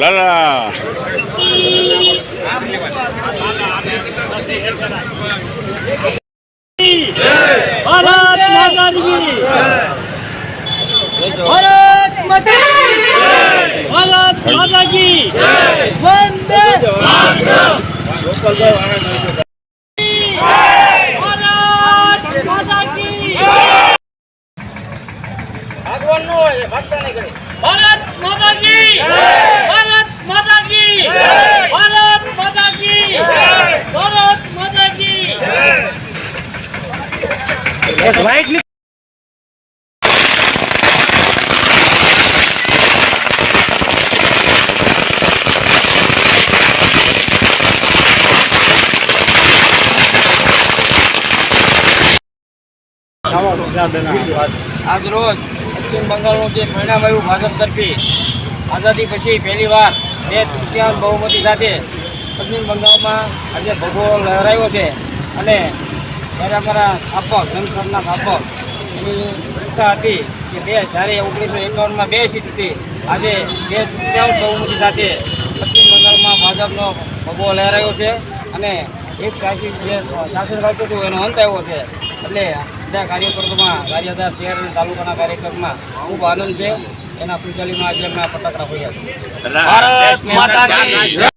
લાલા ભારત માતા કી ભારત માતા કી વંદે ભારત માતા કી ભગવાન નો ભક્ત નહીં કરે ભારત માતા કી ભારત માતા કી ભારત માતા કી ભારત માતા કી રાઈટ આજ રોજ પશ્ચિમ બંગાળનું જે પરિણામ આવ્યું ભાજપ તરફી આઝાદી પછી પહેલી વાર 2/3 બહુમતી સાથે પશ્ચિમ બંગાળમાં આજે ભગવો લહેરાયો છે અને ત્યારે અમારા સ્થાપક જનસંઘના સ્થાપક એની ઈચ્છા હતી કે જ્યારે 1951માં 2 સીટ હતી આજે 2/3 બહુમતી સાથે પશ્ચિમ બંગાળમાં ભાજપનો ભગવો લહેરાયો છે અને એક શાસન ચાલતું હતું એનો અંત આવ્યો છે એટલે બધા કાર્યકર્તામાં ગારિયાધાર શહેર અને તાલુકાના કાર્યક્રમમાં ખૂબ આનંદ છે એના ખુશાલીમાં આજે અમે ફટાકડા ફોડ્યા છે. ભારત માતા કી